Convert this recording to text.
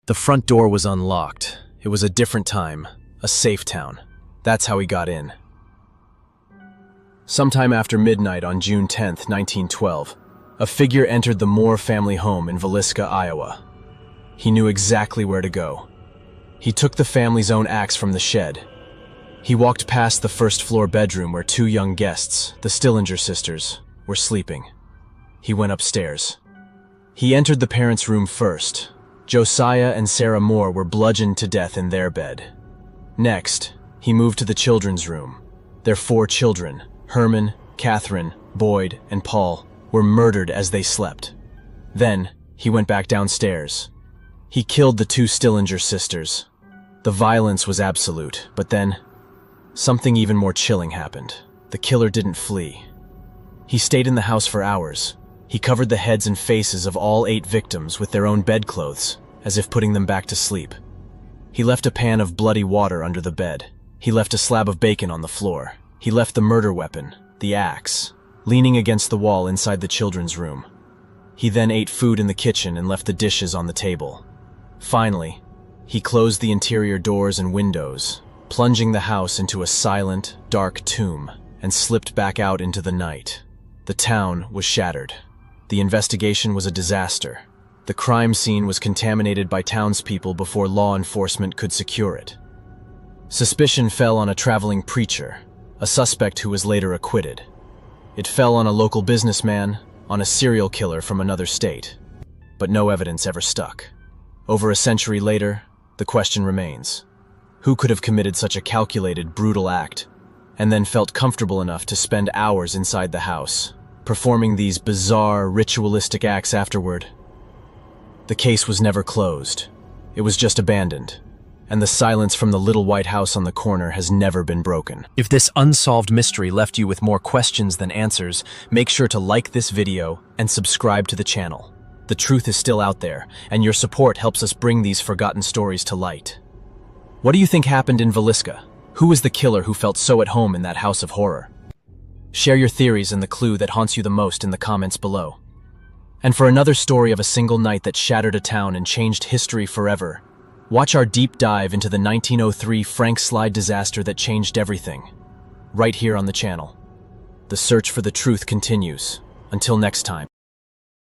The front door was unlocked. It was a different time, a safe town. That's how he got in. Sometime after midnight on June 10th, 1912, a figure entered the Moore family home in Villisca, Iowa. He knew exactly where to go. He took the family's own axe from the shed. He walked past the first-floor bedroom where two young guests, the Stillinger sisters, were sleeping. He went upstairs. He entered the parents' room first. Josiah and Sarah Moore were bludgeoned to death in their bed. Next, he moved to the children's room. Their 4 children, Herman, Catherine, Boyd, and Paul, were murdered as they slept. Then, he went back downstairs. He killed the 2 Stillinger sisters. The violence was absolute, but then, something even more chilling happened. The killer didn't flee. He stayed in the house for hours. He covered the heads and faces of all 8 victims with their own bedclothes, as if putting them back to sleep. He left a pan of bloody water under the bed. He left a slab of bacon on the floor. He left the murder weapon, the axe, leaning against the wall inside the children's room. He then ate food in the kitchen and left the dishes on the table. Finally, he closed the interior doors and windows, plunging the house into a silent, dark tomb, and slipped back out into the night. The town was shattered. The investigation was a disaster. The crime scene was contaminated by townspeople before law enforcement could secure it. Suspicion fell on a traveling preacher, a suspect who was later acquitted. It fell on a local businessman, on a serial killer from another state. But no evidence ever stuck. Over a century later, the question remains: who could have committed such a calculated, brutal act, and then felt comfortable enough to spend hours inside the house, performing these bizarre, ritualistic acts afterward? The case was never closed. It was just abandoned. And the silence from the little white house on the corner has never been broken. If this unsolved mystery left you with more questions than answers, make sure to like this video and subscribe to the channel. The truth is still out there, and your support helps us bring these forgotten stories to light. What do you think happened in Villisca? Who was the killer who felt so at home in that house of horror? Share your theories and the clue that haunts you the most in the comments below. And for another story of a single night that shattered a town and changed history forever, watch our deep dive into the 1903 Frank Slide disaster that changed everything, right here on the channel. The search for the truth continues. Until next time.